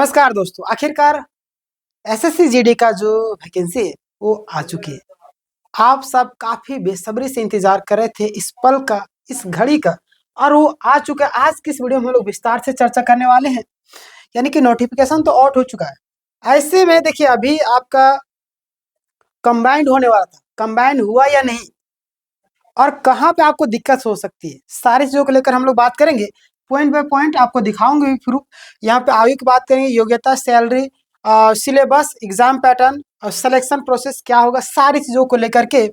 नमस्कार दोस्तों, आखिरकार एसएससी जीडी का जो वैकेंसी है वो आ चुकी है। आप सब काफी बेसब्री से इंतजार कर रहे थे इस पल का, इस घड़ी का, और वो आ चुका है। आज की इस वीडियो में हम लोग विस्तार से चर्चा करने वाले हैं। यानी कि नोटिफिकेशन तो आउट हो चुका है। ऐसे में देखिए अभी आपका कंबाइंड होने वाला था, कंबाइंड हुआ या नहीं, और कहाँ पे आपको दिक्कत हो सकती है, सारी चीजों को लेकर हम लोग बात करेंगे। पॉइंट बाय पॉइंट आपको दिखाऊंगे भी प्रूफ। यहाँ पे आगे की बात करेंगे, योग्यता, सैलरी, सिलेबस, एग्जाम पैटर्न और सिलेक्शन प्रोसेस क्या होगा, सारी चीजों को लेकर के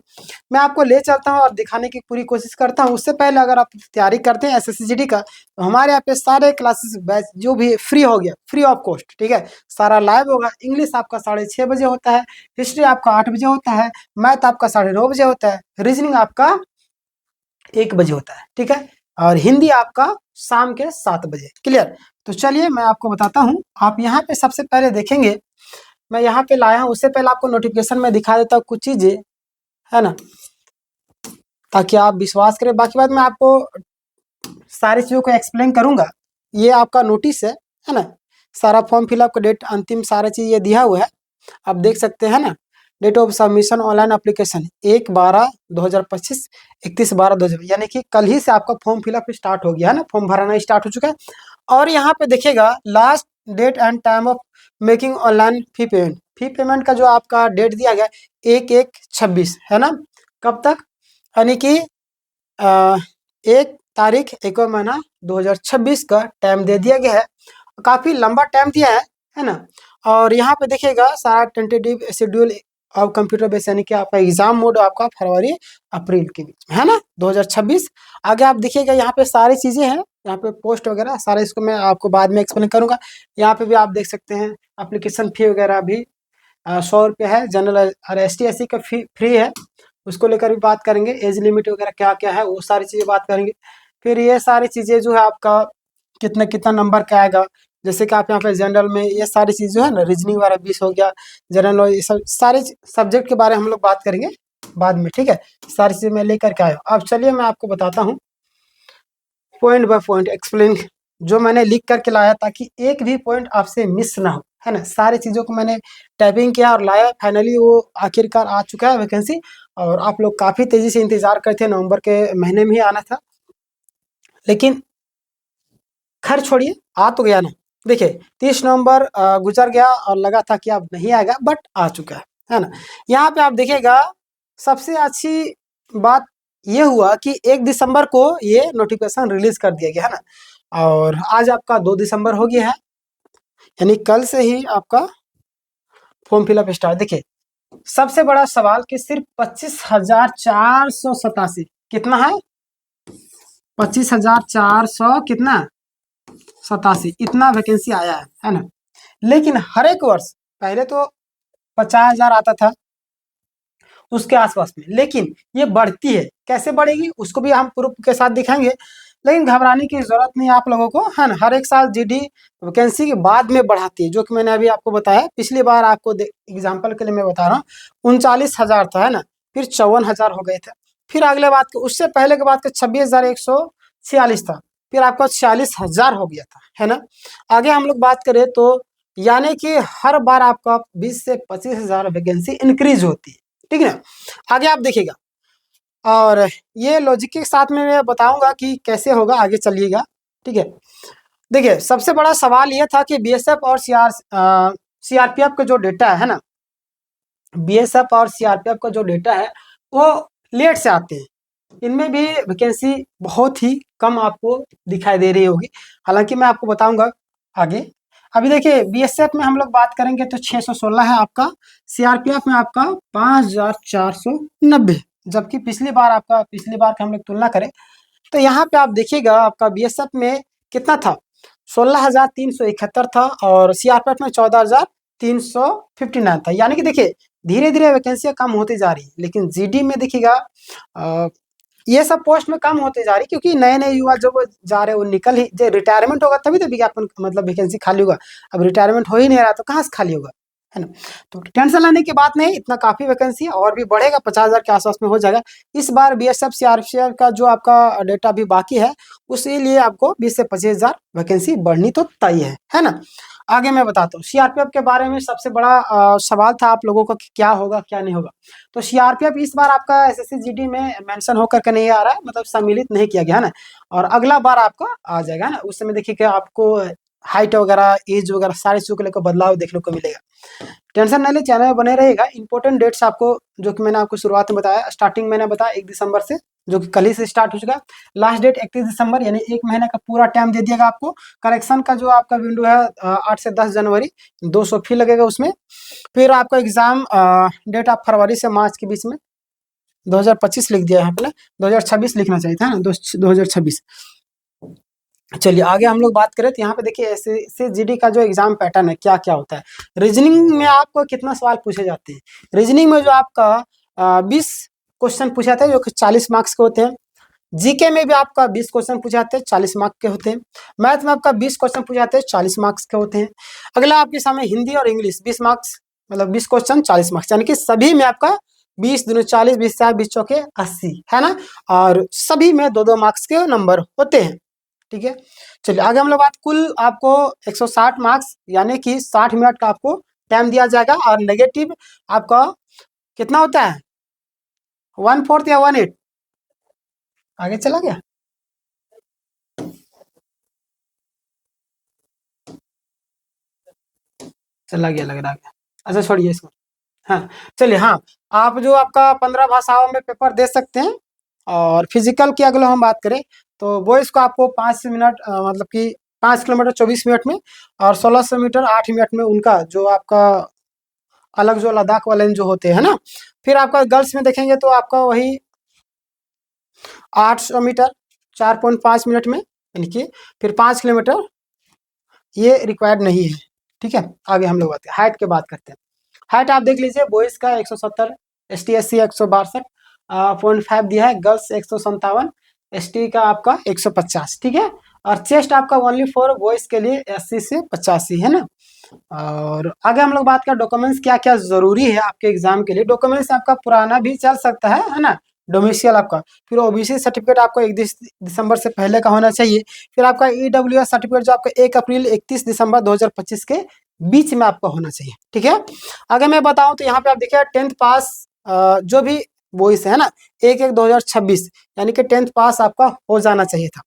मैं आपको ले चलता हूँ और दिखाने की पूरी कोशिश करता हूँ। उससे पहले अगर आप तैयारी करते हैं एसएससी का, तो हमारे यहाँ पे सारे क्लासेस बैच जो भी फ्री हो गया, फ्री ऑफ कॉस्ट, ठीक है। सारा लाइव होगा। इंग्लिश आपका 6:30 बजे होता है, हिस्ट्री आपका 8 बजे होता है, मैथ आपका 9:30 बजे होता है, रीजनिंग आपका 1 बजे होता है, ठीक है। और हिंदी आपका शाम के 7 बजे। क्लियर? तो चलिए मैं आपको बताता हूँ। आप यहाँ पे सबसे पहले देखेंगे, मैं यहाँ पे लाया हूँ। उससे पहले आपको नोटिफिकेशन में दिखा देता हूँ कुछ चीजें, है ना, ताकि आप विश्वास करें। बाकी बात मैं आपको सारी चीजों को एक्सप्लेन करूंगा। ये आपका नोटिस है ना। सारा फॉर्म फिलअप का डेट, अंतिम सारा चीज ये दिया हुआ है, आप देख सकते हैं ना। Date of submission online application 1/12/2025, 31/12/2025, यानी कि कल ही से आपका फॉर्म फिलअप स्टार्ट हो गया है ना, फॉर्म भराना स्टार्ट हो चुका है। और यहाँ पे देखिएगा last date and time of making online fee payment. Fee payment का जो आपका डेट दिया गया 1/1/26 है ना। कब तक? यानी कि 1 तारीख 1वां महीना 2026 का टाइम दे दिया गया है। काफी लंबा टाइम दिया है ना। और यहाँ पे देखिएगा सारा tentative schedule of computer base, यानी कि आपका एग्जाम मोड आपका फरवरी अप्रैल के बीच में है ना, 2026। आगे आप देखिएगा यहाँ पे सारी चीजें हैं, यहाँ पे पोस्ट वगैरह सारे, इसको मैं आपको बाद में एक्सप्लेन करूंगा। यहाँ पे भी आप देख सकते हैं एप्लीकेशन फी वगैरह भी 100 रुपये है। जनरल और ST SC का फी फ्री है, उसको लेकर भी बात करेंगे। एज लिमिट वगैरह क्या क्या है वो सारी चीजें बात करेंगे। फिर ये सारी चीजें जो है आपका कितना कितना नंबर का आएगा, जैसे कि आप यहाँ पे जनरल में ये सारी चीज जो है ना, रीजनिंग वाला 20 हो गया, जनरल नॉलेज, ये सब सारे सब्जेक्ट के बारे में हम लोग बात करेंगे बाद में, ठीक है। सारी चीजें मैं लेकर के आया हूँ। अब चलिए मैं आपको बताता हूँ पॉइंट बाय पॉइंट एक्सप्लेन, जो मैंने लिख करके लाया ताकि एक भी पॉइंट आपसे मिस ना हो, है ना। सारी चीजों को मैंने टाइपिंग किया और लाया, फाइनली वो आखिरकार आ चुका है वैकेंसी। और आप लोग काफी तेजी से इंतजार करते थे, नवंबर के महीने में ही आना था, लेकिन खैर छोड़िए, आ तो गया ना। देखिए 30 नवंबर गुजर गया और लगा था कि अब नहीं आएगा, बट आ चुका है ना। यहाँ पे आप देखिएगा सबसे अच्छी बात ये हुआ कि 1 दिसंबर को ये नोटिफिकेशन रिलीज कर दिया गया है ना। और आज आपका 2 दिसंबर हो गया है, यानी कल से ही आपका फॉर्म फिलअप स्टार्ट। देखिए सबसे बड़ा सवाल कि सिर्फ 25,487, कितना है? 25,400 कितना 87, इतना वैकेंसी आया है ना। लेकिन हर एक वर्ष पहले तो 50,000 आता था उसके आसपास में, लेकिन ये बढ़ती है। कैसे बढ़ेगी उसको भी हम प्रूफ के साथ दिखाएंगे, लेकिन घबराने की जरूरत नहीं आप लोगों को, है ना। हर एक साल जीडी वैकेंसी के बाद में बढ़ाती है, जो कि मैंने अभी आपको बताया। पिछली बार आपको एग्जाम्पल के लिए मैं बता रहा हूँ, 39,000 था, है ना, फिर 54,000 हो गए थे। फिर अगले बात के उससे पहले के बाद का 26,146 था, फिर आपका 46,000 हो गया था, है ना। आगे हम लोग बात करें तो यानी कि हर बार आपका 20 से 25,000 वैकेंसी इंक्रीज होती है, ठीक है ना। आगे आप देखिएगा, और ये लॉजिक के साथ में मैं बताऊंगा कि कैसे होगा, आगे चलिएगा, ठीक है। देखिए सबसे बड़ा सवाल यह था कि बीएसएफ और सीआरपीएफ का जो डेटा है ना, बीएसएफ और सीआरपीएफ का जो डेटा है वो लेट से आते हैं। इनमें भी वैकेंसी बहुत ही कम आपको दिखाई दे रही होगी, हालांकि मैं आपको बताऊंगा आगे। अभी देखिए बीएसएफ में हम लोग बात करेंगे तो 616 है आपका, सीआरपीएफ में आपका 5,490, जबकि पिछली बार का हम लोग तुलना करें तो यहाँ पे आप देखिएगा आपका बीएसएफ में कितना था, 16,371 था, और सीआरपीएफ में 14,359 था। यानी कि देखिए धीरे धीरे वैकेंसियां कम होती जा रही है, लेकिन जीडी में देखिएगा ये सब पोस्ट में कम होते जा रही, क्योंकि नए नए युवा जो जा रहे हैं वो निकल ही, जो रिटायरमेंट होगा तभी तो विज्ञापन मतलब वैकेंसी खाली होगा। अब रिटायरमेंट हो ही नहीं रहा तो कहाँ से खाली होगा, है ना। तो टेंशन लेने की बात नहीं, इतना काफी वैकेंसी है, और भी बढ़ेगा, 50,000 के आसपास में हो जाएगा। इस बार बीएसएफ सीआरपीएफ का जो आपका डेटा भी बाकी है, उसी लिए आपको 20 से 25,000 वैकेंसी बढ़नी तो तय है ना। आगे मैं बताता हूँ सीआरपीएफ के बारे में। सबसे बड़ा सवाल था आप लोगों का कि क्या होगा क्या नहीं होगा। तो सीआरपीएफ इस बार आपका एसएससी जीडी में मेंशन होकर के नहीं आ रहा है, मतलब सम्मिलित नहीं किया गया है ना। और अगला बार आपका आ जाएगा है ना। उस समय देखिए कि आपको हाइट वगैरह एज वगैरह सारी चीज़ों को लेकर बदलाव देखने को मिलेगा। टेंशन नहीं ले, चैनल में बने रहेगा। इंपॉर्टेंट डेट्स आपको जो कि मैंने आपको शुरुआत में बताया, स्टार्टिंग मैंने बताया 1 दिसंबर से, जो कि कल ही से स्टार्ट हो चुका है। लास्ट डेट 31 दिसंबर, यानी 1 महीने का पूरा टाइम दे दिएगा आपको। करेक्शन का जो आपका विंडो है 8 से 10 जनवरी, 200 फी लगेगा उसमें। फिर आपका एग्जाम डेट आप फरवरी से मार्च के बीच में, 2025 लिख दिया है पहले, 2026 लिखना चाहिए था ना, 2026। चलिए आगे हम लोग बात करें तो यहाँ पे देखिए एसएससी जीडी का जो एग्जाम पैटर्न है क्या क्या होता है। रीजनिंग में आपको कितना सवाल पूछे जाते हैं। रीजनिंग में जो आपका 20 क्वेश्चन पूछे जाते हैं जो कि 40 मार्क्स के होते हैं। जीके में भी आपका 20 क्वेश्चन पूछे जाते हैं, 40 मार्क्स के होते हैं। मैथ में आपका 20 क्वेश्चन पूछे जाते हैं, 40 मार्क्स के होते हैं। अगला आपके सामने हिंदी और इंग्लिश 20 मार्क्स, मतलब 20 क्वेश्चन 40 मार्क्स, यानी कि सभी में आपका 20 दूनी 40, 20 4, 20 चौके 80 है ना। और सभी में 2-2 मार्क्स के नंबर होते हैं। ठीक है, चलिए आगे हम लोग बात, कुल आपको 160 मार्क्स यानी कि 60 मिनट का आपको टाइम दिया जाएगा। और नेगेटिव आपका कितना होता है, 1/4 या 1/8। आगे चला गया, चला गया लग रहा है। अच्छा छोड़िए इसको। हाँ चलिए, हाँ आप जो आपका 15 भाषाओं में पेपर दे सकते हैं। और फिजिकल की अगर हम बात करें तो बॉयज़ को आपको 5 मिनट मतलब कि 5 किलोमीटर 24 मिनट में, और 1600 मीटर 8 मिनट में उनका जो आपका अलग जो लद्दाख वाले जो होते हैं ना। फिर आपका गर्ल्स में देखेंगे तो आपका वही 800 मीटर 4.5 मिनट में, यानी कि फिर 5 किलोमीटर ये रिक्वायर्ड नहीं है। ठीक है, आगे हम लोग बात हाइट की बात करते हैं। हाइट आप देख लीजिए, बॉयज़ का 170, ST SC 162.5 दिया है, गर्ल्स 157, ST का आपका 150। ठीक है, और चेस्ट आपका ओनली फॉर बॉयज़ के लिए 80 से 85 है ना। और आगे हम लोग बात करें डॉक्यूमेंट्स क्या क्या जरूरी है आपके एग्जाम के लिए। डॉक्यूमेंट्स आपका पुराना भी चल सकता है ना, डोमिशियल आपका। फिर ओबीसी सर्टिफिकेट आपको 1 दिसंबर से पहले का होना चाहिए। फिर आपका ईडब्ल्यूएस सर्टिफिकेट जो आपका 1 अप्रैल 31 दिसंबर 2025 के बीच में आपका होना चाहिए। ठीक है, अगर मैं बताऊं तो यहाँ पे आप देखिए 10th पास जो भी बॉयज है ना, 1/1/2026, यानी कि 10th पास आपका हो जाना चाहिए था।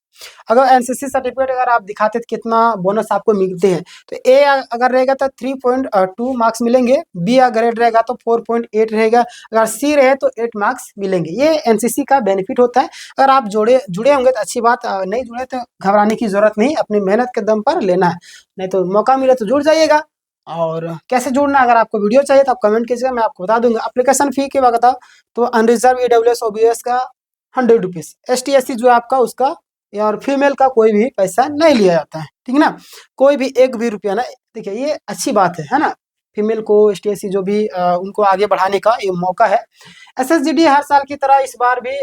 अगर एनसीसी सर्टिफिकेट अगर आप दिखाते तो कितना बोनस आपको मिलते हैं, तो ए अगर रहेगा तो 3.2 मार्क्स मिलेंगे, बी ग्रेड रहेगा तो 4.8 रहेगा, अगर सी रहे तो 8 मार्क्स मिलेंगे। ये एनसीसी का बेनिफिट होता है। अगर आप जुड़े होंगे तो अच्छी बात, नहीं जुड़े तो घबराने की जरूरत नहीं, अपनी मेहनत के दम पर लेना है। नहीं तो मौका मिले तो जुड़ जाइएगा। और कैसे जुड़ना, अगर आपको वीडियो चाहिए तो आप कमेंट कीजिएगा, मैं आपको बता दूंगा। एप्लीकेशन फी की बात बताओ तो अनरिजर्व ईडब्ल्यूएस ओबीएस का 100 रुपीज़, ST SC जो आपका उसका, और फीमेल का कोई भी पैसा नहीं लिया जाता है। ठीक है ना, कोई भी एक भी रुपया ना। देखिए ये अच्छी बात है ना, फीमेल को ST SC जो भी उनको आगे बढ़ाने का ये मौका है। SSGD हर साल की तरह इस बार भी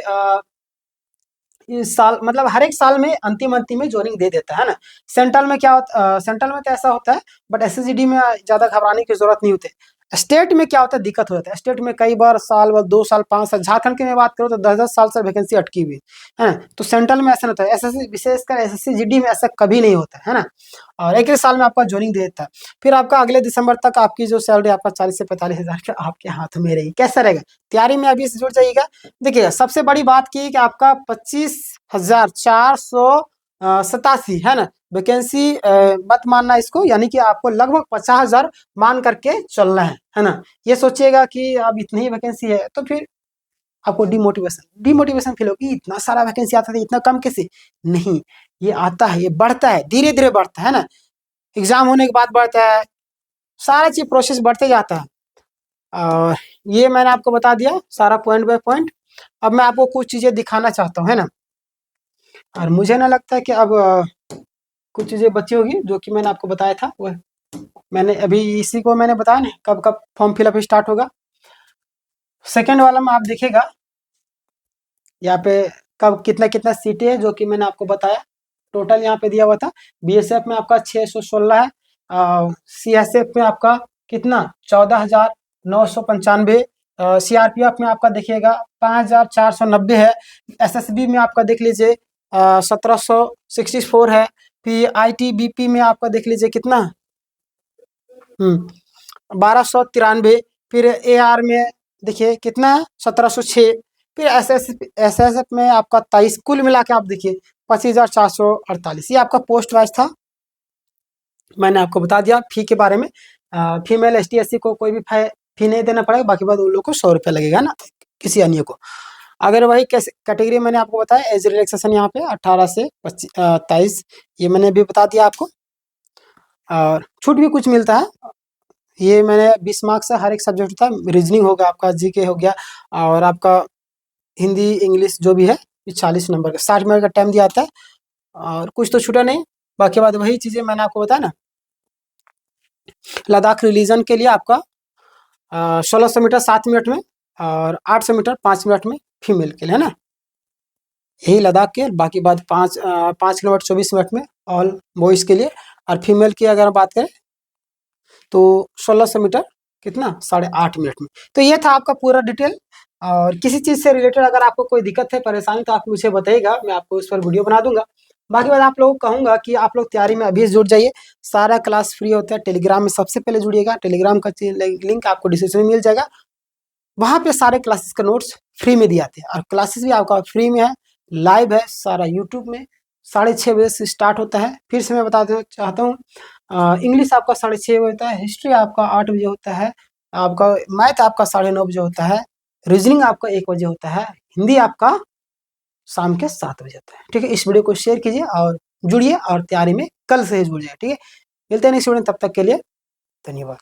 इस साल मतलब हर एक साल में अंतिम में ज्वाइनिंग दे देता है ना। सेंट्रल में क्या होता, सेंट्रल में तो ऐसा होता है, बट SSGD में ज़्यादा घबराने की जरूरत नहीं होती। स्टेट में क्या होता है, दिक्कत हो जाता है। स्टेट में कई बार साल 2 साल 5 साल, झारखंड की मैं बात करूँ तो 10-10 साल से वैकेंसी अटकी हुई है ना। तो सेंट्रल में ऐसा नहीं होता है, SSC विशेषकर SSCGD में ऐसा कभी नहीं होता है ना। और एक साल में आपका ज्वाइनिंग दे देता है। फिर आपका अगले दिसंबर तक आपकी जो सैलरी आपका 40 से 45 हज़ार का आपके हाथ में रहेगी। कैसा रहेगा, तैयारी में अभी से जुड़ जाइएगा। देखिए सबसे बड़ी बात की कि आपका 25,487 है ना वैकेंसी, मत मानना इसको, यानी कि आपको लगभग 50,000 मान करके चलना है ना। ये सोचिएगा कि अब इतनी ही वैकेंसी है तो फिर आपको डिमोटिवेशन फील होगी, इतना सारा वैकेंसी आता था इतना कम कैसे। नहीं, ये आता है, ये बढ़ता है, धीरे धीरे बढ़ता है ना। एग्जाम होने के बाद बढ़ता है, सारा चीज प्रोसेस बढ़ते जाता है। और ये मैंने आपको बता दिया सारा पॉइंट बाय पॉइंट। अब मैं आपको कुछ चीजें दिखाना चाहता हूँ है ना। और मुझे ना लगता है कि अब कुछ चीजें बची होगी जो कि मैंने आपको बताया था। वो मैंने अभी इसी को मैंने बताया ना, कब कब फॉर्म फिलअप स्टार्ट होगा। सेकेंड वाला में आप देखिएगा यहाँ पे कब कितना कितना सीटें है जो कि मैंने आपको बताया। टोटल यहाँ पे दिया हुआ था। बीएसएफ में आपका 616 है, सीएसएफ में आपका कितना 14,995, सीआरपीएफ में आपका देखिएगा 5,490 है, एसएसबी में आपका देख लीजिए 1,764 है, फिर आईटीबीपी में आपका देख लीजिए कितना 1293। फिर AR में देखिए कितना है, 1706। फिर SSF में आपका 23। कुल मिला के आप देखिए 25,448। ये आपका पोस्ट वाइज था। मैंने आपको बता दिया फी के बारे में। फीमेल ST SC को कोई भी फी नहीं देना पड़ेगा, बाकी बात उन लोग को 100 रुपये लगेगा ना, किसी अन्य को। अगर वही कैटेगरी मैंने आपको बताया, एज रिलैक्सेशन यहाँ पे 18 से 23, ये मैंने भी बता दिया आपको। और छूट भी कुछ मिलता है। ये मैंने 20 मार्क्स है, हर एक सब्जेक्ट होता है। रीजनिंग होगा आपका, GK हो गया, और आपका हिंदी इंग्लिश जो भी है, 40 नंबर का 60 मिनट का टाइम दिया जाता है। और कुछ तो छूटा नहीं, बाकी बात वही चीज़ें मैंने आपको बताया ना। लद्दाख रिलीजन के लिए आपका 1600 मीटर 7 मिनट में, और 800 मीटर 5 मिनट में फीमेल के लिए, है ना। यही लद्दाख के। बाकी बात 5 किलोमीटर 24 मिनट में ऑल बॉयज़ के लिए। और फीमेल की अगर बात करें तो 1600 मीटर कितना 8.5 मिनट में। तो ये था आपका पूरा डिटेल। और किसी चीज़ से रिलेटेड अगर आपको कोई दिक्कत है, परेशानी, तो आप मुझे बताइएगा, मैं आपको उस पर वीडियो बना दूंगा। बाकी बात आप लोगों को कहूँगा कि आप लोग तैयारी में अभी जुड़ जाइए। सारा क्लास फ्री होता है। टेलीग्राम में सबसे पहले जुड़िएगा। टेलीग्राम का लिंक आपको डिस्क्रिप्शन में मिल जाएगा। वहाँ पे सारे क्लासेस के नोट्स फ्री में दिए जाते हैं, और क्लासेस भी आपका फ्री में है, लाइव है सारा यूट्यूब में। 6:30 बजे से स्टार्ट होता है। फिर से मैं बताना चाहता हूँ, इंग्लिश आपका 6:30 बजे होता है, हिस्ट्री आपका 8 बजे होता है, आपका मैथ आपका 9:30 बजे होता है, रीजनिंग आपका 1 बजे होता है, हिंदी आपका शाम के 7 बजे होता है। ठीक है, इस वीडियो को शेयर कीजिए और जुड़िए, और तैयारी में कल से ही जुड़ जाइए। ठीक है, मिलते हैं नेक्स्ट वीडियो में, तब तक के लिए धन्यवाद।